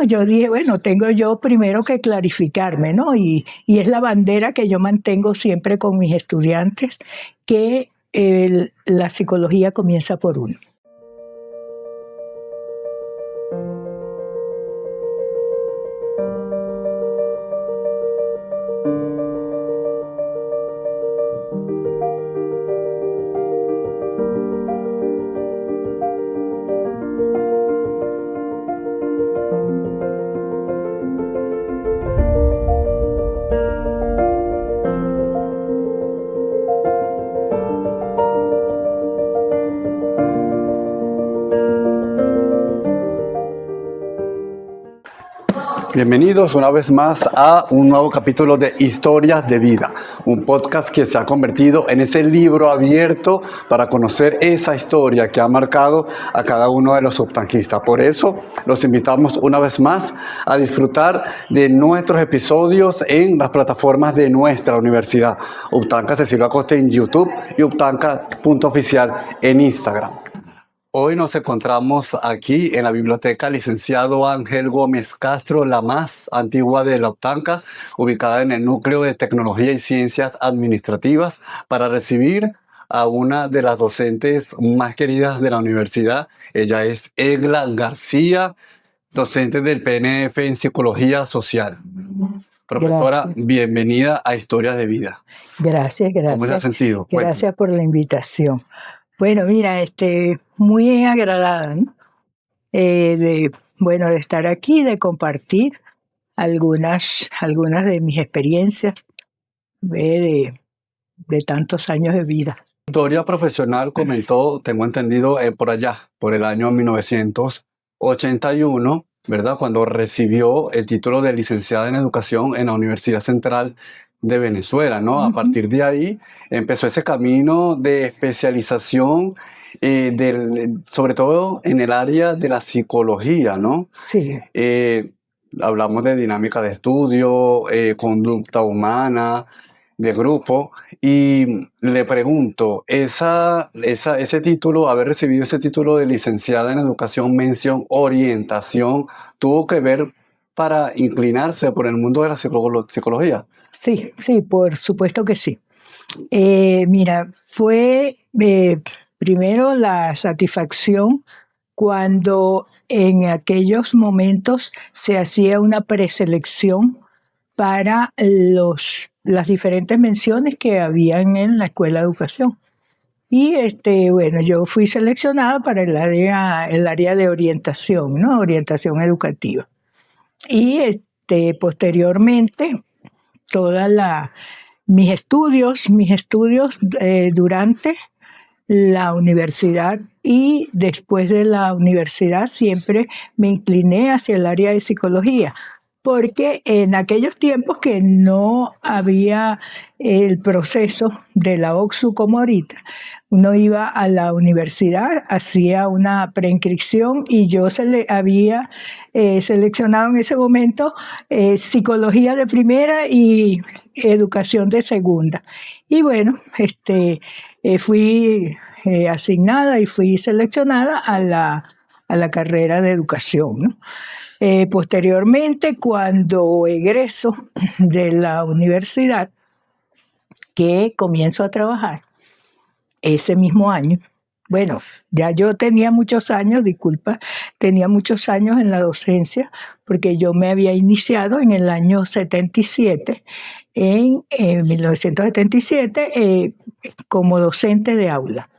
Yo dije, bueno, tengo yo primero que clarificarme, ¿no? Y es la bandera que yo mantengo siempre con mis estudiantes, que la psicología comienza por uno. Bienvenidos una vez más a un nuevo capítulo de Historias de Vida, un podcast que se ha convertido en ese libro abierto para conocer esa historia que ha marcado a cada uno de los uptanquistas. Por eso los invitamos una vez más a disfrutar de nuestros episodios en las plataformas de nuestra universidad, Uptanca Cecilio Acosta en YouTube y uptanca.oficial en Instagram. Hoy nos encontramos aquí en la biblioteca Licenciado Ángel Gómez Castro, la más antigua de la Uptanca, ubicada en el Núcleo de Tecnología y Ciencias Administrativas, para recibir a una de las docentes más queridas de la universidad. Ella es Egla García, docente del PNF en Psicología Social. Profesora, Gracias. Bienvenida a Historias de Vida. Gracias. ¿Cómo se ha sentido? Gracias por la invitación. Bueno, mira, muy agradada, ¿no? De estar aquí, de compartir algunas de mis experiencias de tantos años de vida. Historia profesional comenzó, tengo entendido, por allá, por el año 1981, ¿verdad? Cuando recibió el título de licenciada en educación en la Universidad Central de Venezuela, ¿no? A partir de ahí empezó ese camino de especialización, sobre todo en el área de la psicología, ¿no? Sí. Hablamos de dinámica de estudio, conducta humana, de grupo, y le pregunto, ese título, haber recibido ese título de licenciada en educación, mención orientación, ¿tuvo que ver para inclinarse por el mundo de la psicología? Sí, por supuesto que sí. Mira, fue primero la satisfacción cuando en aquellos momentos se hacía una preselección para las diferentes menciones que habían en la escuela de educación. Y yo fui seleccionada para el área de orientación, ¿no? Orientación educativa. Y posteriormente, mis estudios durante la universidad y después de la universidad siempre me incliné hacia el área de psicología, porque en aquellos tiempos que no había el proceso de la OCSU como ahorita, uno iba a la universidad, hacía una preinscripción y yo había seleccionado en ese momento psicología de primera y educación de segunda. Y bueno, fui asignada y fui seleccionada a la carrera de educación, ¿no? Posteriormente, cuando egreso de la universidad, que comienzo a trabajar ese mismo año, ya yo tenía muchos años en la docencia, porque yo me había iniciado en el año 77, en 1977, como docente de aula.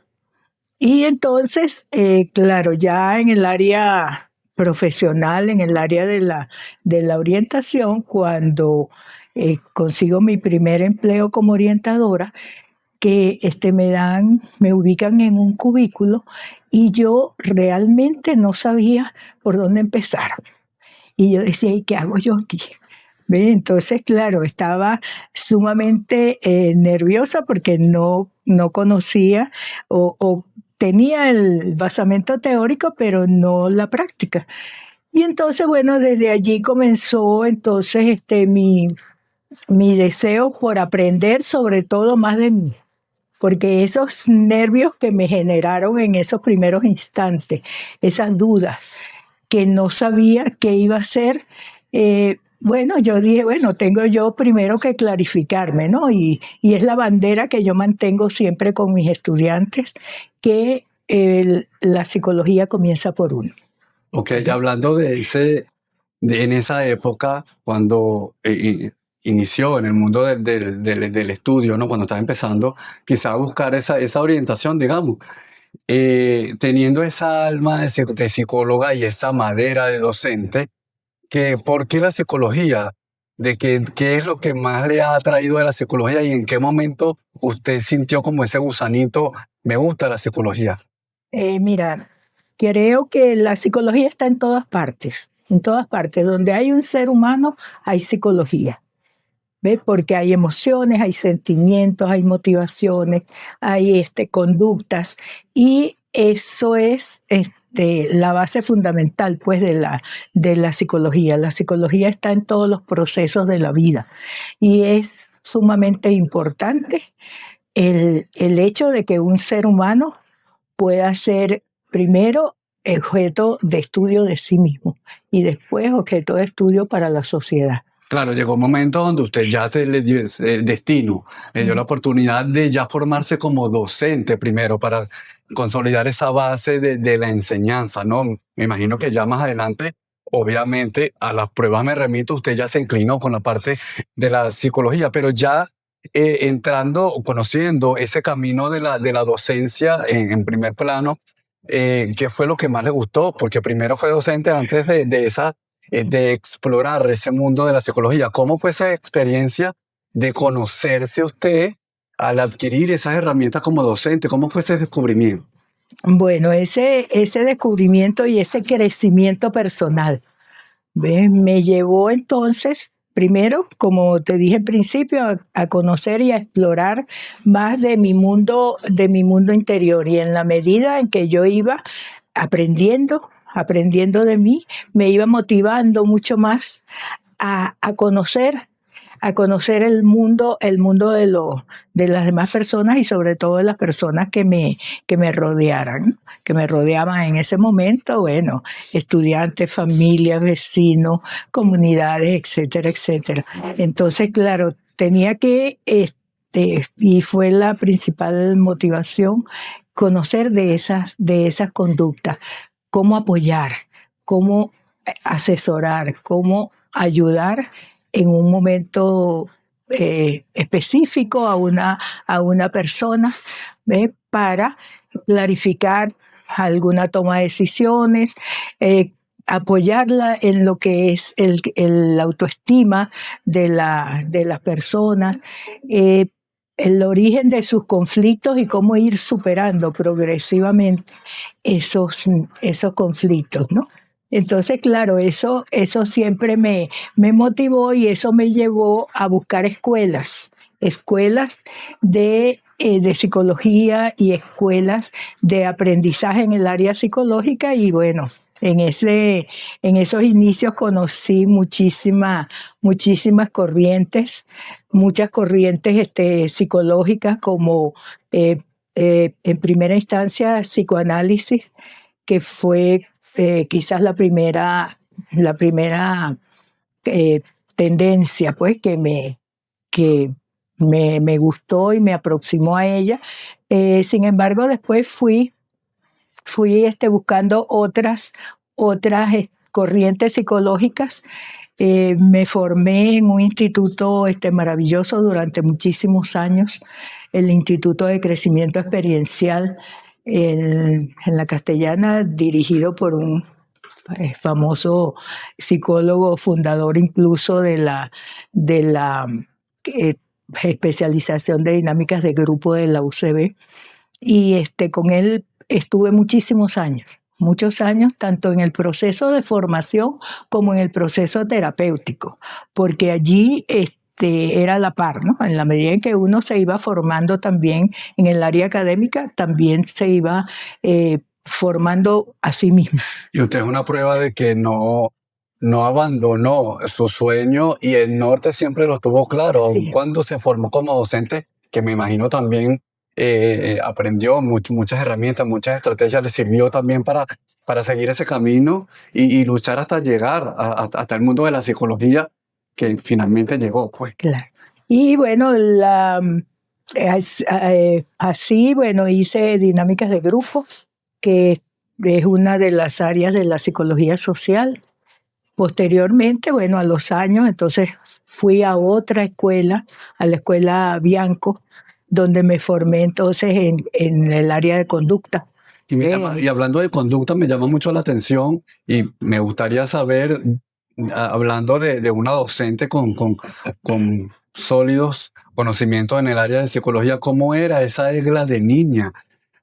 Y entonces, claro, ya en el área profesional, en el área de la orientación, cuando consigo mi primer empleo como orientadora, que me ubican en un cubículo y yo realmente no sabía por dónde empezar. Y yo decía, ¿y qué hago yo aquí? Entonces, claro, estaba sumamente nerviosa porque no conocía o tenía el basamento teórico, pero no la práctica. Y entonces, desde allí comenzó mi deseo por aprender, sobre todo más de mí, porque esos nervios que me generaron en esos primeros instantes, esas dudas, que no sabía qué iba a hacer. Bueno, yo dije, bueno, tengo yo primero que clarificarme, ¿no? Y es la bandera que yo mantengo siempre con mis estudiantes, que la psicología comienza por uno. Ok, y hablando en esa época, cuando inició en el mundo del estudio, ¿no? Cuando estaba empezando, quizá buscar esa orientación, digamos, teniendo esa alma de psicóloga y esa madera de docente, ¿por qué la psicología? ¿Qué es lo que más le ha atraído de la psicología y en qué momento usted sintió como ese gusanito, me gusta la psicología? Mira, creo que la psicología está en todas partes. En todas partes. Donde hay un ser humano, hay psicología. ¿Ves? Porque hay emociones, hay sentimientos, hay motivaciones, hay conductas. Y eso es la base fundamental pues, de la psicología. La psicología está en todos los procesos de la vida. Y es sumamente importante el hecho de que un ser humano pueda ser primero objeto de estudio de sí mismo y después objeto de estudio para la sociedad. Claro, llegó un momento donde usted ya le dio el destino, le dio la oportunidad de ya formarse como docente primero para consolidar esa base de la enseñanza, ¿no? Me imagino que ya más adelante, obviamente, a las pruebas me remito, usted ya se inclinó con la parte de la psicología, pero ya entrando, conociendo ese camino de la docencia en primer plano, ¿qué fue lo que más le gustó? Porque primero fue docente antes de explorar ese mundo de la psicología. ¿Cómo fue esa experiencia de conocerse usted al adquirir esas herramientas como docente? ¿Cómo fue ese descubrimiento? Bueno, ese descubrimiento y ese crecimiento personal, ¿ves? Me llevó entonces, primero, como te dije al principio, a conocer y a explorar más de mi mundo interior. Y en la medida en que yo iba aprendiendo de mí, me iba motivando mucho más a conocer el mundo de las demás personas y sobre todo de las personas que me rodearan, que me rodeaban en ese momento, bueno, estudiantes, familias, vecinos, comunidades, etcétera, etcétera. Entonces, claro, tenía que, y fue la principal motivación, conocer de esas conductas, cómo apoyar, cómo asesorar, cómo ayudar en un momento específico a una persona, para clarificar alguna toma de decisiones, apoyarla en lo que es el autoestima de las personas, el origen de sus conflictos y cómo ir superando progresivamente esos conflictos, ¿no? Entonces, claro, eso siempre me motivó y eso me llevó a buscar escuelas de psicología y escuelas de aprendizaje en el área psicológica y bueno, en esos inicios conocí muchísimas corrientes, muchas corrientes psicológicas como en primera instancia psicoanálisis, que fue quizás la primera tendencia pues que me gustó y me aproximó a ella. Sin embargo, después fui buscando otras corrientes psicológicas. Me formé en un instituto maravilloso durante muchísimos años, el Instituto de Crecimiento Experiencial en la Castellana, dirigido por un famoso psicólogo, fundador incluso de la especialización de dinámicas de grupo de la UCB. Y con él estuve muchos años, tanto en el proceso de formación como en el proceso terapéutico, porque allí era a la par, ¿no? En la medida en que uno se iba formando también en el área académica, también se iba formando a sí mismo. Y usted es una prueba de que no abandonó su sueño y el norte siempre lo tuvo claro, Sí. cuando se formó como docente, que me imagino también aprendió muchas herramientas, muchas estrategias, le sirvió también para seguir ese camino y luchar hasta llegar hasta el mundo de la psicología que finalmente llegó, pues. Claro. Y bueno, así, bueno, hice dinámicas de grupo, que es una de las áreas de la psicología social. Posteriormente, bueno, a los años, entonces fui a otra escuela, a la escuela Bianco, donde me formé entonces en el área de conducta. Y hablando de conducta, me llama mucho la atención y me gustaría saber, hablando de una docente con sólidos conocimientos en el área de psicología, ¿cómo era esa Egla de niña?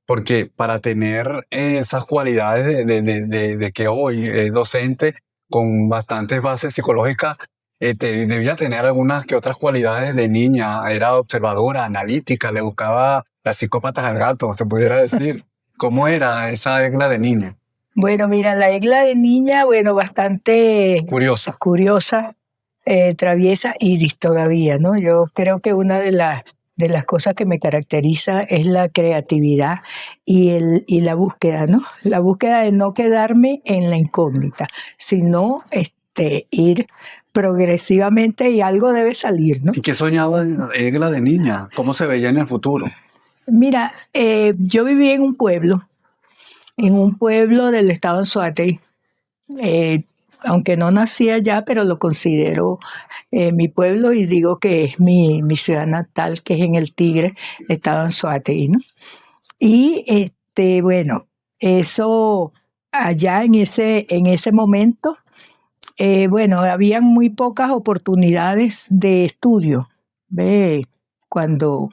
Porque para tener esas cualidades de que hoy es docente con bastantes bases psicológicas, debía tener algunas que otras cualidades de niña. Era observadora, analítica, le buscaba las psicópatas al gato, se pudiera decir. ¿Cómo era esa Egla de niña? Bueno, mira, la Egla de niña, bueno, bastante Curiosa. traviesa y todavía, ¿no? Yo creo que una de las cosas que me caracteriza es la creatividad y la búsqueda, ¿no? La búsqueda de no quedarme en la incógnita, sino ir progresivamente y algo debe salir, ¿no? ¿Y qué soñaba Egla de niña? ¿Cómo se veía en el futuro? Mira, yo viví en un pueblo del estado de Anzoátegui. Aunque no nací allá, pero lo considero mi pueblo y digo que es mi ciudad natal, que es en el Tigre, estado de Anzoátegui, ¿no? Y bueno, eso allá en ese momento, bueno, habían muy pocas oportunidades de estudio, ¿ve? Cuando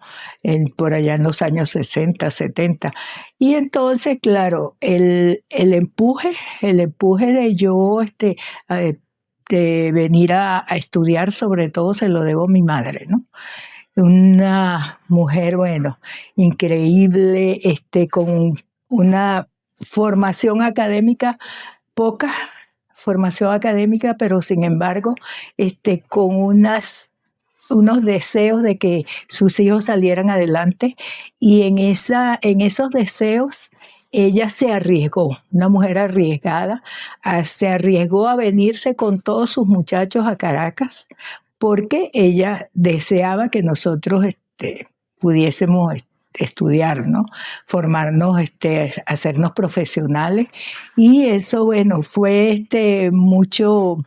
por allá en los años 60, 70. Y entonces, claro, el empuje de yo de venir a estudiar, sobre todo se lo debo a mi madre, ¿no? Una mujer, bueno, increíble, con una formación académica, poca formación académica, pero sin embargo, con unos deseos de que sus hijos salieran adelante, y en esos deseos ella se arriesgó, una mujer arriesgada, se arriesgó a venirse con todos sus muchachos a Caracas porque ella deseaba que nosotros pudiésemos estudiar, ¿no? Formarnos, hacernos profesionales, y eso, bueno, fue mucho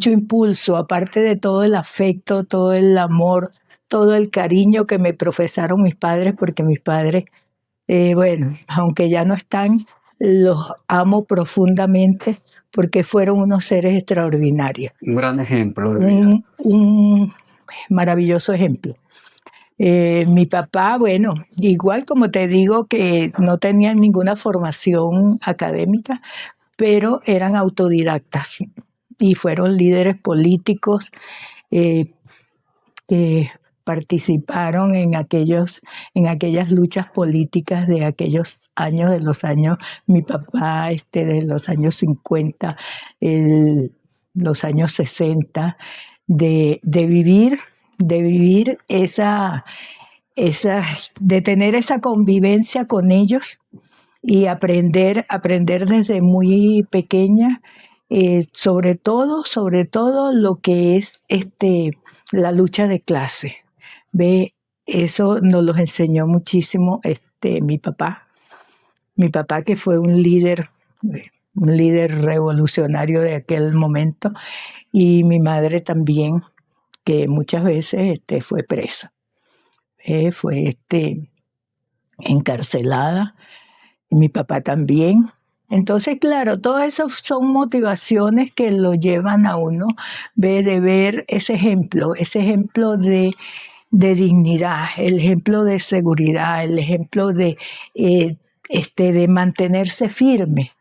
impulso, aparte de todo el afecto, todo el amor, todo el cariño que me profesaron mis padres, porque mis padres, bueno, aunque ya no están, los amo profundamente porque fueron unos seres extraordinarios. Un gran ejemplo de vida. Un maravilloso ejemplo. Mi papá, bueno, igual como te digo que no tenían ninguna formación académica, pero eran autodidactas y fueron líderes políticos que participaron en aquellas luchas políticas de aquellos años, mi papá de los años 50, los años 60, de vivir de tener esa convivencia con ellos y aprender desde muy pequeña, sobre todo lo que es la lucha de clase. Ve, eso nos lo enseñó muchísimo mi papá. Mi papá, que fue un líder revolucionario de aquel momento, y mi madre también, que muchas veces fue presa. Fue encarcelada, y mi papá también. Entonces, claro, todas esas son motivaciones que lo llevan a uno de ver ese ejemplo de dignidad, el ejemplo de seguridad, el ejemplo de mantenerse firme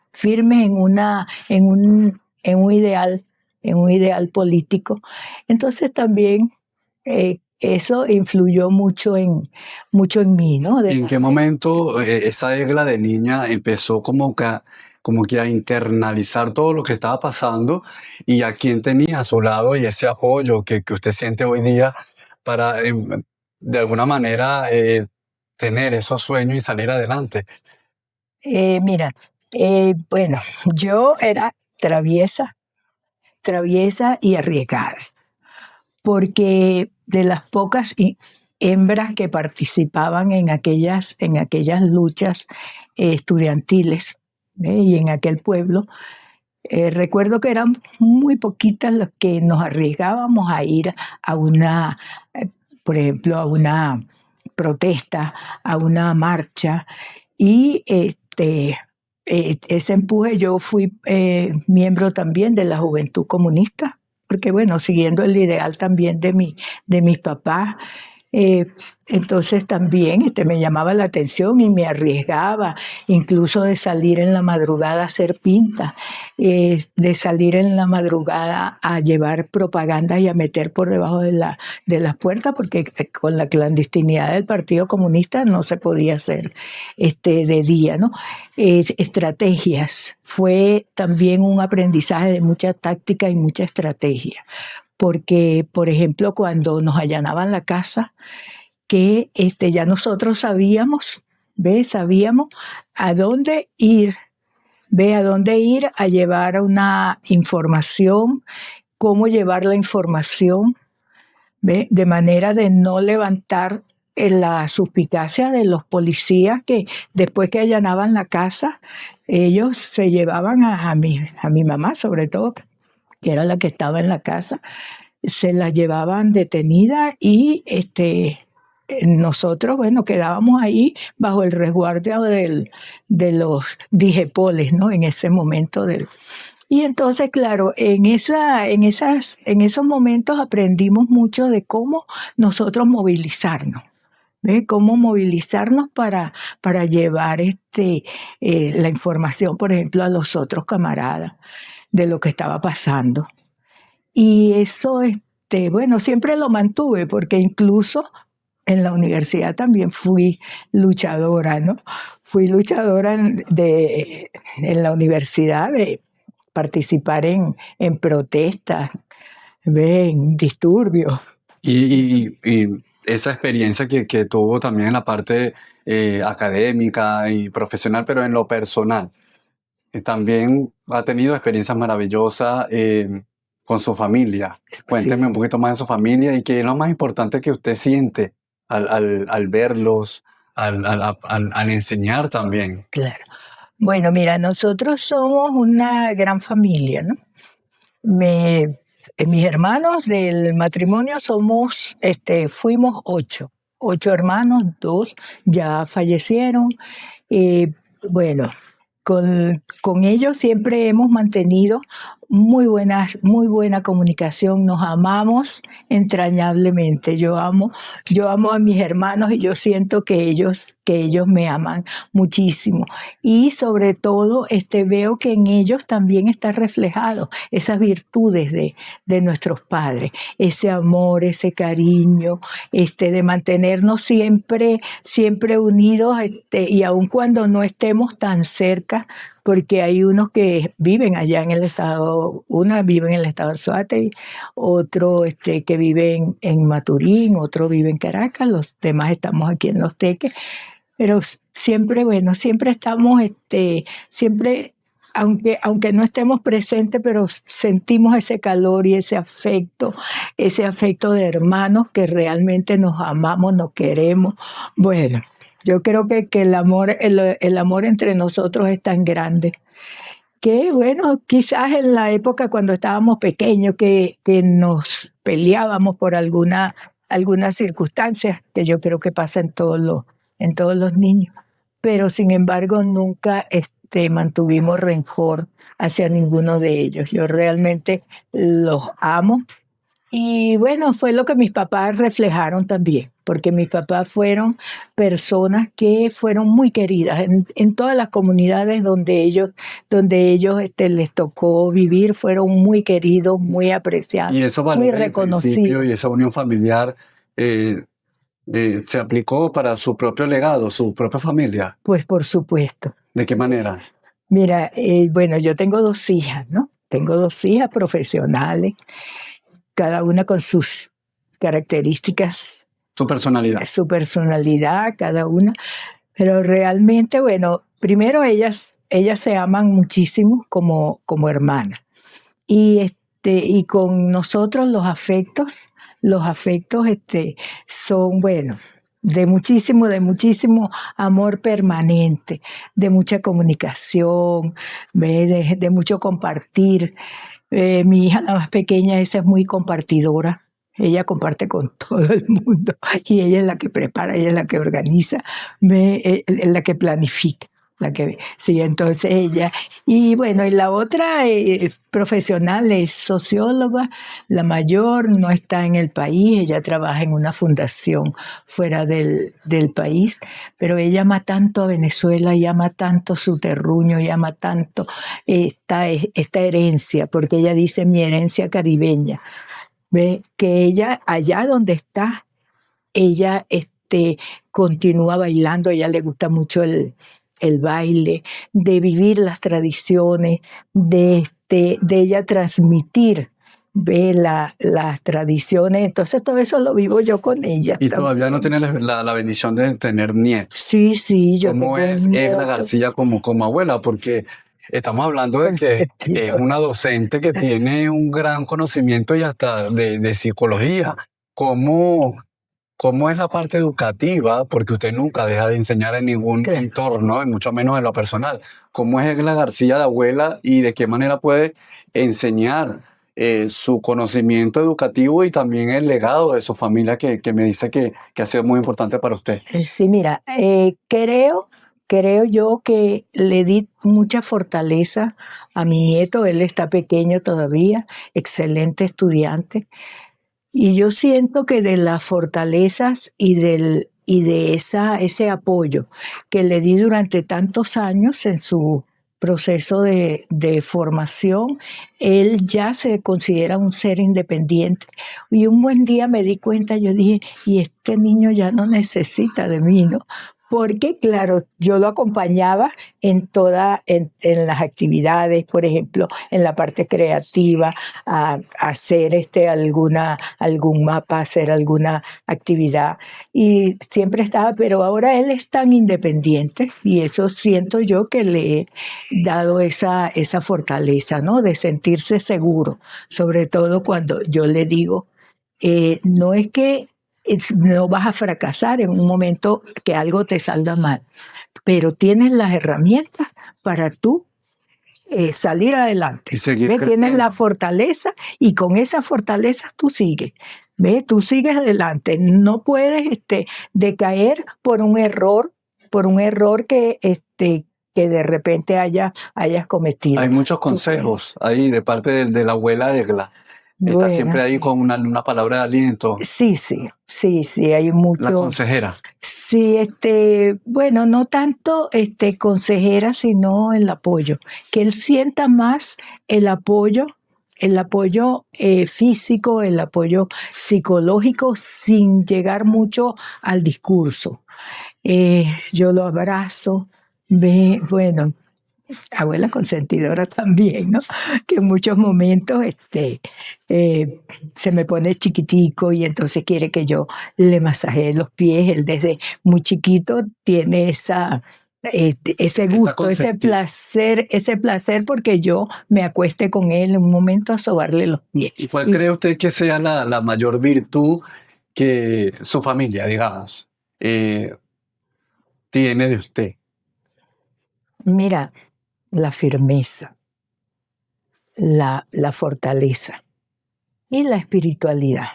en un ideal político. Entonces también eso influyó mucho en mí, ¿no? ¿Y en qué momento esa Egla de niña empezó como que a internalizar todo lo que estaba pasando, y a quién tenía a su lado y ese apoyo que usted siente hoy día para, de alguna manera, tener esos sueños y salir adelante? Mira, bueno, yo era traviesa y arriesgada, porque de las pocas hembras que participaban en aquellas luchas estudiantiles, y en aquel pueblo, recuerdo que eran muy poquitas las que nos arriesgábamos a ir a una, eh, por ejemplo, a una protesta, a una marcha, y ese empuje, yo fui miembro también de la Juventud Comunista, porque bueno, siguiendo el ideal también de mis papás, eh, entonces también me llamaba la atención y me arriesgaba, incluso de salir en la madrugada a hacer pinta, de salir en la madrugada a llevar propaganda y a meter por debajo de las puertas, porque con la clandestinidad del Partido Comunista no se podía hacer de día, ¿no? Estrategias. Fue también un aprendizaje de mucha táctica y mucha estrategia. Porque, por ejemplo, cuando nos allanaban la casa, que ya nosotros sabíamos, ¿ves? Sabíamos a dónde ir, ¿ves? A dónde ir a llevar una información, cómo llevar la información, ¿ves? De manera de no levantar la suspicacia de los policías que después que allanaban la casa, ellos se llevaban a mi mamá, sobre todo, que era la que estaba en la casa, se la llevaban detenida y nosotros, bueno, quedábamos ahí bajo el resguardo de los dijepoles, ¿no? En ese momento y entonces, claro, en esos momentos aprendimos mucho de cómo nosotros movilizarnos. ¿Ve? Cómo movilizarnos para llevar la información, por ejemplo, a los otros camaradas de lo que estaba pasando. Y eso, bueno, siempre lo mantuve, porque incluso en la universidad también fui luchadora, ¿no? Fui luchadora en la universidad de participar en protestas, en disturbios. Y esa experiencia que tuvo también en la parte académica y profesional, pero en lo personal, también ha tenido experiencias maravillosas con su familia. Cuénteme un poquito más de su familia y qué es lo más importante que usted siente al verlos, al enseñar también. Claro. Bueno, mira, nosotros somos una gran familia, ¿no? Mis hermanos del matrimonio fuimos 8 hermanos, 2 ya fallecieron. Bueno, con ellos siempre hemos mantenido muy buena comunicación, nos amamos entrañablemente. Yo amo a mis hermanos y yo siento que ellos me aman muchísimo. Y sobre todo, veo que en ellos también está reflejado esas virtudes de nuestros padres, ese amor, ese cariño, de mantenernos siempre unidos, y aun cuando no estemos tan cerca, porque hay unos que viven allá en el estado, una vive en el estado de Anzoátegui, otro que vive en Maturín, otro vive en Caracas, los demás estamos aquí en Los Teques, pero siempre, bueno, siempre estamos, siempre, aunque no estemos presentes, pero sentimos ese calor y ese afecto de hermanos que realmente nos amamos, nos queremos. Bueno, yo creo que el amor entre nosotros es tan grande que, bueno, quizás en la época cuando estábamos pequeños que nos peleábamos por algunas circunstancias, que yo creo que pasa en todos los niños, pero sin embargo nunca mantuvimos rencor hacia ninguno de ellos. Yo realmente los amo. Y bueno, fue lo que mis papás reflejaron también, porque mis papás fueron personas que fueron muy queridas en todas las comunidades donde ellos les tocó vivir, fueron muy queridos, muy apreciados, Y esos muy valores y reconocidos. principios y esa unión familiar se aplicó para su propio legado, su propia familia. Pues por supuesto. ¿De qué manera? Mira, bueno, yo tengo 2 hijas, ¿no? Tengo 2 hijas profesionales, cada una con sus características. Su personalidad. Su personalidad, cada una. Pero realmente, bueno, primero ellas se aman muchísimo como hermanas. Y con nosotros los afectos son, bueno, de muchísimo amor permanente, de mucha comunicación, de mucho compartir. Mi hija, la más pequeña, esa es muy compartidora. Ella comparte con todo el mundo y ella es la que prepara, ella es la que organiza, es la que planifica. Sí, entonces ella. Y bueno, y la otra profesional es socióloga, la mayor no está en el país, ella trabaja en una fundación fuera del país, pero ella ama tanto a Venezuela y ama tanto su terruño y ama tanto esta herencia, porque ella dice mi herencia caribeña. Ve que ella, allá donde está, ella continúa bailando, a ella le gusta mucho el baile, de vivir las tradiciones, de ella transmitir las tradiciones. Entonces todo eso lo vivo yo con ella. Y todavía no tiene la bendición de tener nietos. Sí, yo ¿Cómo tengo es Egla García como abuela? Porque estamos hablando de que es una docente que tiene un gran conocimiento y hasta de psicología. ¿Cómo es la parte educativa? Porque usted nunca deja de enseñar en ningún entorno, y mucho menos en lo personal. ¿Cómo es Egla García de abuela y de qué manera puede enseñar su conocimiento educativo y también el legado de su familia que me dice que ha sido muy importante para usted? Sí, mira, creo yo que le di mucha fortaleza a mi nieto. Él está pequeño todavía, excelente estudiante. Y yo siento que de las fortalezas y de ese apoyo que le di durante tantos años en su proceso de formación, él ya se considera un ser independiente. Y un buen día me di cuenta, yo dije, y este niño ya no necesita de mí, ¿no? Porque, claro, yo lo acompañaba en las actividades, por ejemplo, en la parte creativa, a hacer algún mapa, hacer alguna actividad. Y siempre estaba, pero ahora él es tan independiente y eso siento yo que le he dado esa fortaleza, ¿no? De sentirse seguro, sobre todo cuando yo le digo, no es que no vas a fracasar en un momento que algo te salga mal, pero tienes las herramientas para tú salir adelante. Y seguir Tienes la fortaleza y con esa fortaleza tú sigues. Tú sigues adelante. No puedes decaer por un error que de repente hayas cometido. Hay muchos consejos ahí de parte de la abuela Egla. Está Bueno, siempre ahí sí. con una palabra de aliento. Sí, hay mucho. La consejera. Sí, bueno, no tanto consejera, sino el apoyo. Que él sienta más el apoyo físico, el apoyo psicológico, sin llegar mucho al discurso. Yo lo abrazo, bueno, abuela consentidora también, ¿no? Que en muchos momentos se me pone chiquitico y entonces quiere que yo le masajee los pies. Él desde muy chiquito tiene ese gusto, ese placer porque yo me acueste con él en un momento a sobarle los pies. ¿Y cuál cree usted que sea la mayor virtud que su familia, digamos, tiene de usted? Mira, la firmeza, la fortaleza y la espiritualidad,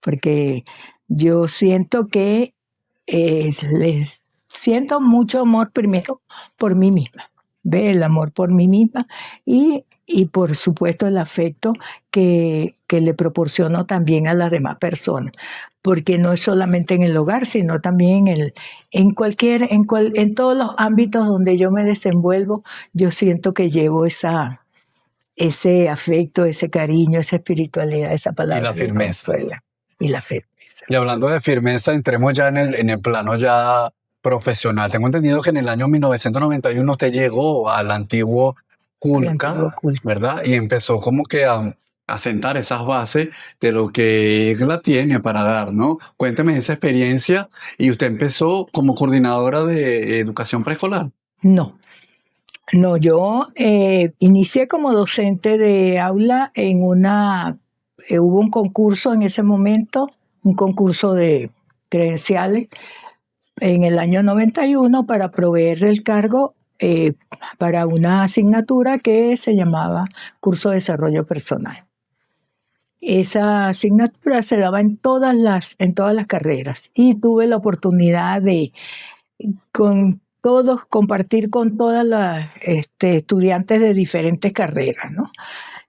porque yo siento que les siento mucho amor primero por mí misma, el amor por mí misma y por supuesto el afecto que le proporciono también a las demás personas, porque no es solamente en el hogar, sino también en todos los ámbitos donde yo me desenvuelvo. Yo siento que llevo ese afecto, ese cariño, esa espiritualidad, esa palabra. Y la firmeza. Y la firmeza. Y hablando de firmeza, entremos ya en el plano ya profesional. Tengo entendido que en el año 1991 usted llegó al antiguo Culca, ¿verdad? Y empezó como que a asentar esas bases de lo que EGLA tiene para dar, ¿no? Cuénteme esa experiencia y usted empezó como coordinadora de educación preescolar. No, no, yo inicié como docente de aula hubo un concurso en ese momento, un concurso de credenciales en el año 91 para proveer el cargo para una asignatura que se llamaba Curso de Desarrollo Personal. Esa asignatura se daba en todas las carreras y tuve la oportunidad de compartir con todas las estudiantes de diferentes carreras, ¿no?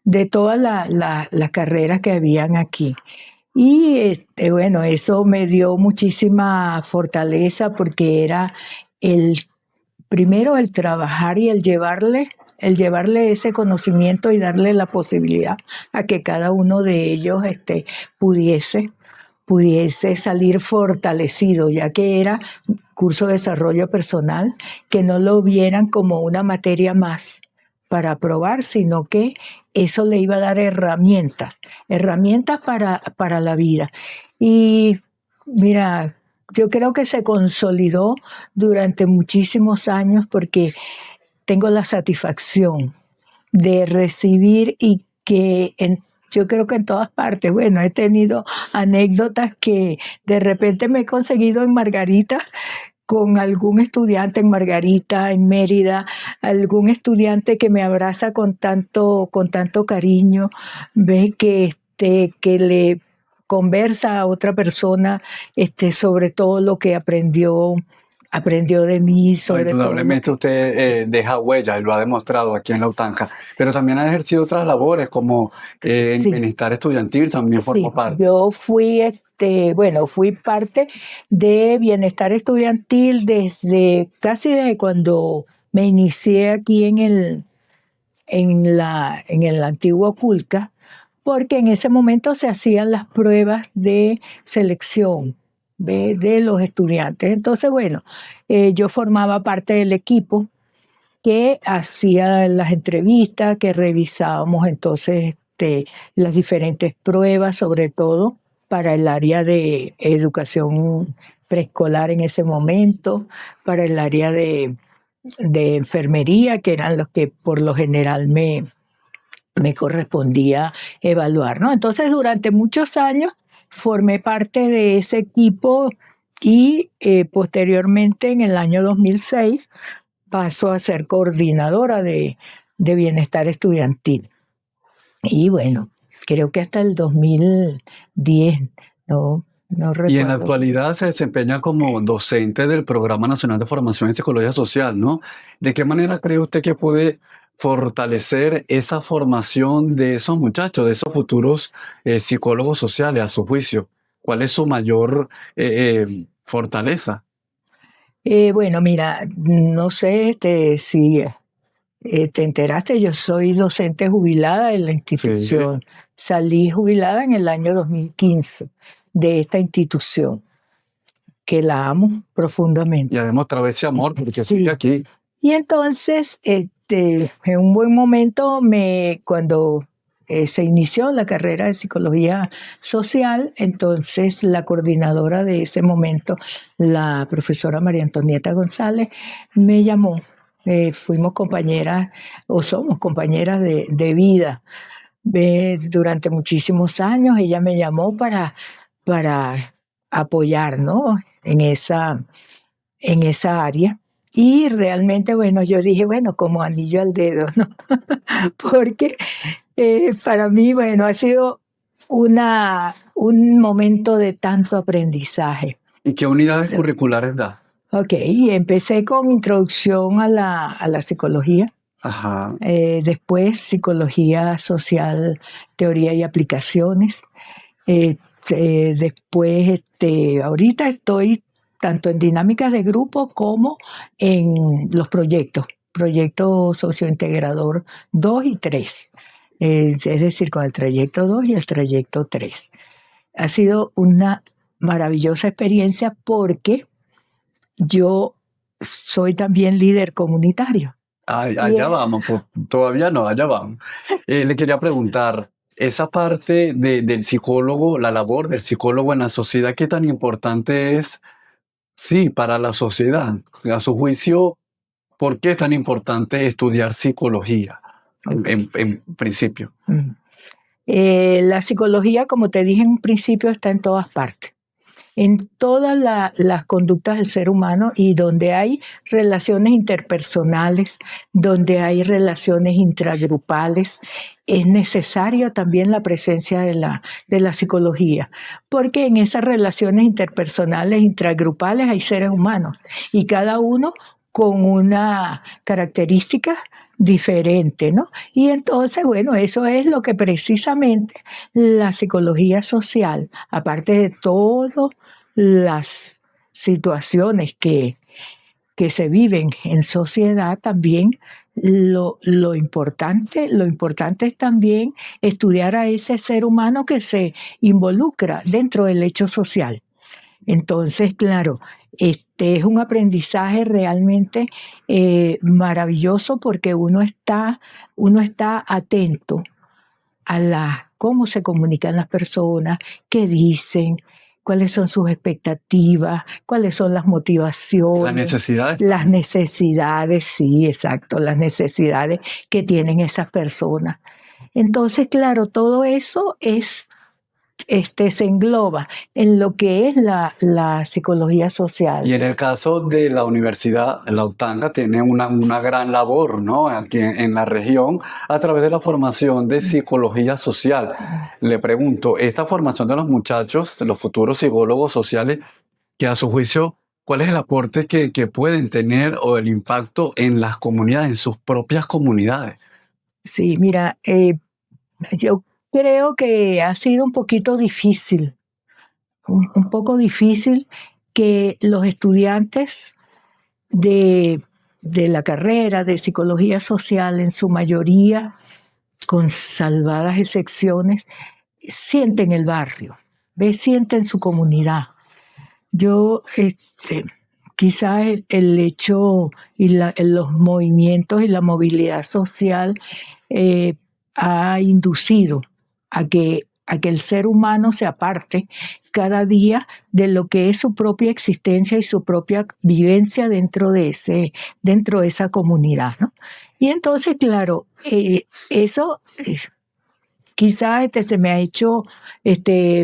De todas las carreras que habían aquí. Y bueno, eso me dio muchísima fortaleza porque era primero el trabajar y el llevarle ese conocimiento y darle la posibilidad a que cada uno de ellos pudiese salir fortalecido, ya que era curso de desarrollo personal, que no lo vieran como una materia más para aprobar, sino que eso le iba a dar herramientas para la vida. Y mira, yo creo que se consolidó durante muchísimos años porque tengo la satisfacción de recibir y que yo creo que en todas partes, bueno, he tenido anécdotas que de repente me he conseguido en Margarita con algún estudiante en Margarita, en Mérida, algún estudiante que me abraza con tanto cariño, ve que le conversa a otra persona sobre todo lo que aprendió de mí, sobre todo. Indudablemente usted deja huella y lo ha demostrado aquí en La Utanca, pero también ha ejercido otras labores como en Sí. bienestar estudiantil, también formó Sí, parte. yo fui, fui parte de bienestar estudiantil casi desde cuando me inicié aquí en el antiguo Culca, porque en ese momento se hacían las pruebas de selección de los estudiantes. Entonces, bueno, yo formaba parte del equipo que hacía las entrevistas, que revisábamos entonces las diferentes pruebas, sobre todo para el área de educación preescolar en ese momento, para el área de enfermería, que eran los que por lo general me correspondía evaluar, ¿no? Entonces, durante muchos años formé parte de ese equipo y posteriormente, en el año 2006, pasó a ser coordinadora de bienestar estudiantil. Y bueno, creo que hasta el 2010, no recuerdo. Y en la actualidad se desempeña como docente del Programa Nacional de Formación en Psicología Social, ¿no? ¿De qué manera cree usted que puede fortalecer esa formación de esos muchachos, de esos futuros psicólogos sociales, a su juicio? ¿Cuál es su mayor fortaleza? Bueno, mira, no sé si te enteraste, yo soy docente jubilada en la institución. Sí. Salí jubilada en el año 2015 de esta institución, que la amo profundamente. Y ha demostrado ese amor porque sigue aquí. Y entonces, en un buen momento, cuando se inició la carrera de psicología social, entonces la coordinadora de ese momento, la profesora María Antonieta González, me llamó. Fuimos compañeras, o somos compañeras de vida. Durante muchísimos años ella me llamó para apoyar, ¿no? en esa área. Y realmente, bueno, yo dije, bueno, como anillo al dedo, ¿no? Porque para mí, bueno, ha sido un momento de tanto aprendizaje. ¿Y qué unidades curriculares da? Ok, empecé con introducción a la psicología. Ajá. Después psicología social, teoría y aplicaciones. Después, ahorita estoy tanto en dinámicas de grupo como en los proyectos sociointegrador 2 y 3. Es decir, con el trayecto 2 y el trayecto 3. Ha sido una maravillosa experiencia porque yo soy también líder comunitario. Allá vamos, pues, todavía no, allá vamos. Le quería preguntar, esa parte del psicólogo, la labor del psicólogo en la sociedad, ¿qué tan importante es, sí, para la sociedad? A su juicio, ¿por qué es tan importante estudiar psicología Ok. en principio? Mm. La psicología, como te dije en un principio, está en todas partes, en todas las conductas del ser humano, y donde hay relaciones interpersonales, donde hay relaciones intragrupales, es necesaria también la presencia de la psicología, porque en esas relaciones interpersonales, intragrupales, hay seres humanos y cada uno con una característica diferente, ¿no? Y entonces, bueno, eso es lo que precisamente la psicología social, aparte de todo las situaciones que se viven en sociedad, también lo importante es también estudiar a ese ser humano que se involucra dentro del hecho social. Entonces, claro, este es un aprendizaje realmente maravilloso, porque uno está atento a cómo se comunican las personas, qué dicen, cuáles son sus expectativas, cuáles son las motivaciones, las necesidades, sí, exacto, las necesidades que tienen esas personas. Entonces, claro, todo eso se engloba en lo que es la psicología social. Y en el caso de la Universidad La Utanga, tiene una gran labor, ¿no? Aquí en la región, a través de la formación de psicología social. Le pregunto, esta formación de los muchachos, de los futuros psicólogos sociales, que a su juicio, ¿cuál es el aporte que pueden tener o el impacto en las comunidades, en sus propias comunidades? Sí, mira, yo creo que ha sido un poquito difícil, un poco difícil, que los estudiantes de, de la carrera de psicología social, en su mayoría, con salvadas excepciones, sienten el barrio, sienten su comunidad. Yo, quizás el hecho y los movimientos y la movilidad social eh, ha inducido a que el ser humano se aparte cada día de lo que es su propia existencia y su propia vivencia dentro de esa comunidad, ¿no? Y entonces, claro, eso quizás se me ha hecho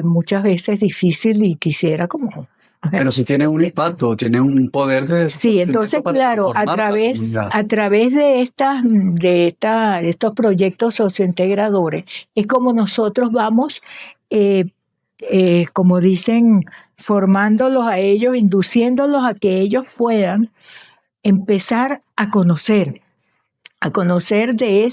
muchas veces difícil, y quisiera como... Pero sí tiene un impacto, tiene un poder de Sí, entonces, para claro, transformar la comunidad. a través de estos proyectos sociointegradores, es como nosotros vamos, eh, como dicen, formándolos a ellos, induciéndolos a que ellos puedan empezar a conocer de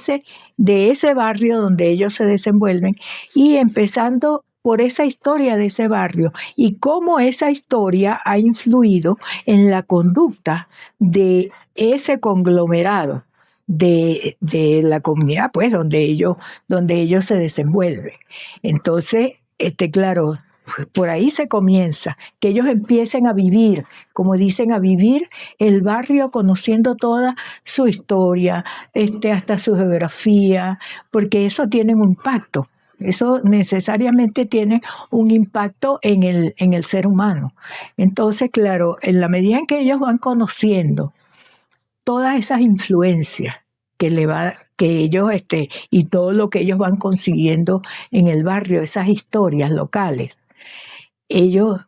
ese barrio donde ellos se desenvuelven, y empezando por esa historia de ese barrio y cómo esa historia ha influido en la conducta de ese conglomerado de la comunidad, pues, donde ellos se desenvuelven. Entonces, claro, por ahí se comienza, que ellos empiecen a vivir, como dicen, a vivir el barrio, conociendo toda su historia, hasta su geografía, porque eso tiene un impacto. Eso necesariamente tiene un impacto en el ser humano. Entonces, claro, en la medida en que ellos van conociendo todas esas influencias que ellos, y todo lo que ellos van consiguiendo en el barrio, esas historias locales, ellos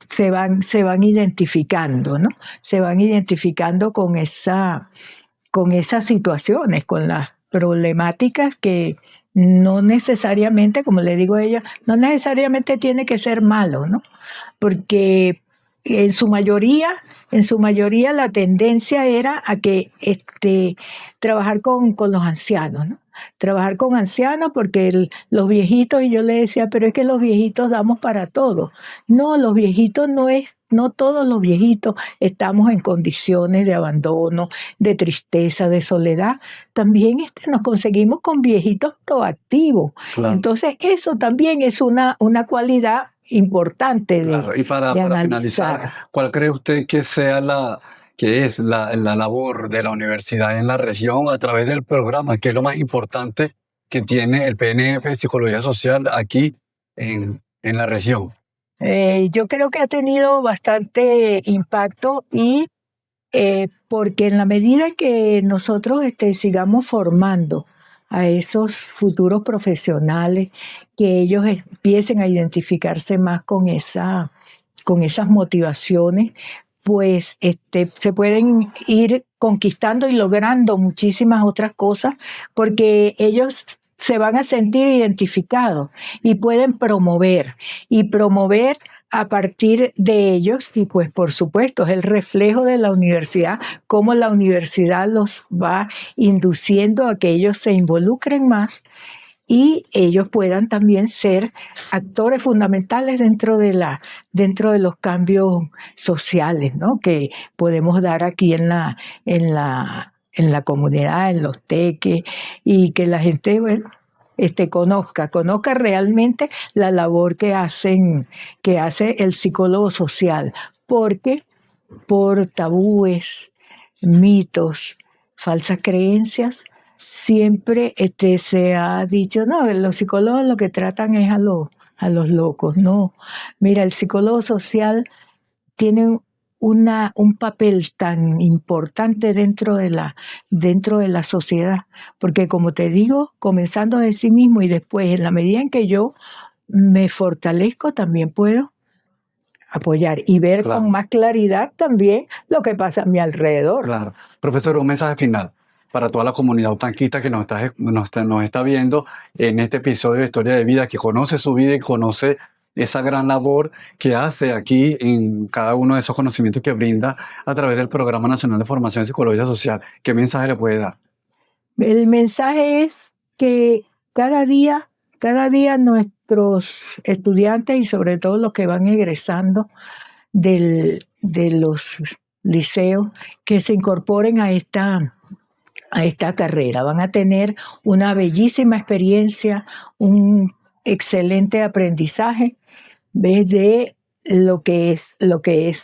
se van identificando, ¿no? Se van identificando con esas situaciones, con las problemáticas que no necesariamente, como le digo a ella, no necesariamente tiene que ser malo, ¿no? Porque en su mayoría la tendencia era a que trabajar con los ancianos, ¿no? Trabajar con ancianos, porque los viejitos, y yo le decía, pero es que los viejitos damos para todo. No, los viejitos no todos los viejitos estamos en condiciones de abandono, de tristeza, de soledad. También nos conseguimos con viejitos proactivos. Claro. Entonces, eso también es una cualidad importante Claro. Y para analizar. finalizar, ¿cuál cree usted que es la labor de la universidad en la región a través del programa? ¿Qué es lo más importante que tiene el PNF de Psicología Social aquí en la región? Yo creo que ha tenido bastante impacto y porque en la medida que nosotros sigamos formando a esos futuros profesionales, que ellos empiecen a identificarse más con esas motivaciones, pues se pueden ir conquistando y logrando muchísimas otras cosas, porque ellos se van a sentir identificados y pueden promover a partir de ellos, y pues por supuesto es el reflejo de la universidad, cómo la universidad los va induciendo a que ellos se involucren más y ellos puedan también ser actores fundamentales dentro de los cambios sociales, ¿no?, que podemos dar aquí en la comunidad, en los teques, y que la gente, bueno, conozca realmente la labor que hace el psicólogo social, porque por tabúes, mitos, falsas creencias, siempre se ha dicho, no, los psicólogos lo que tratan es a los locos. No, mira, el psicólogo social tiene un papel tan importante dentro de la sociedad, porque como te digo, comenzando de sí mismo y después, en la medida en que yo me fortalezco, también puedo apoyar y ver Claro. con más claridad también lo que pasa a mi alrededor. Claro. Profesor, un mensaje final para toda la comunidad utanquista que nos está viendo en este episodio de Historia de Vida, que conoce su vida y conoce esa gran labor que hace aquí en cada uno de esos conocimientos que brinda a través del Programa Nacional de Formación en Psicología Social. ¿Qué mensaje le puede dar? El mensaje es que cada día nuestros estudiantes y sobre todo los que van egresando de los liceos, que se incorporen a esta carrera. Van a tener una bellísima experiencia, un excelente aprendizaje de lo que es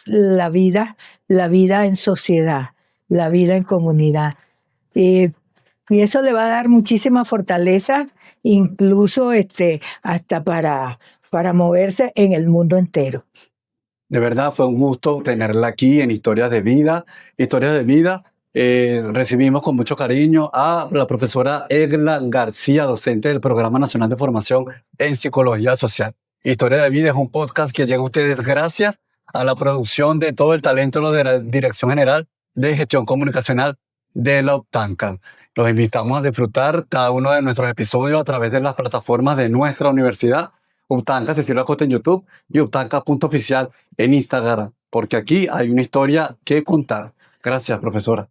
la vida en sociedad, la vida en comunidad. Y eso le va a dar muchísima fortaleza, incluso hasta para moverse en el mundo entero. De verdad fue un gusto tenerla aquí en Historias de Vida. Historias de Vida. Recibimos con mucho cariño a la profesora Egla García, docente del Programa Nacional de Formación en Psicología Social. Historia de Vida es un podcast que llega a ustedes gracias a la producción de todo el talento de la Dirección General de Gestión Comunicacional de la UPTANCA. Los invitamos a disfrutar cada uno de nuestros episodios a través de las plataformas de nuestra universidad, UPTANCA Cecilia Acosta en YouTube y UPTANCA.oficial en Instagram, porque aquí hay una historia que contar. Gracias, profesora.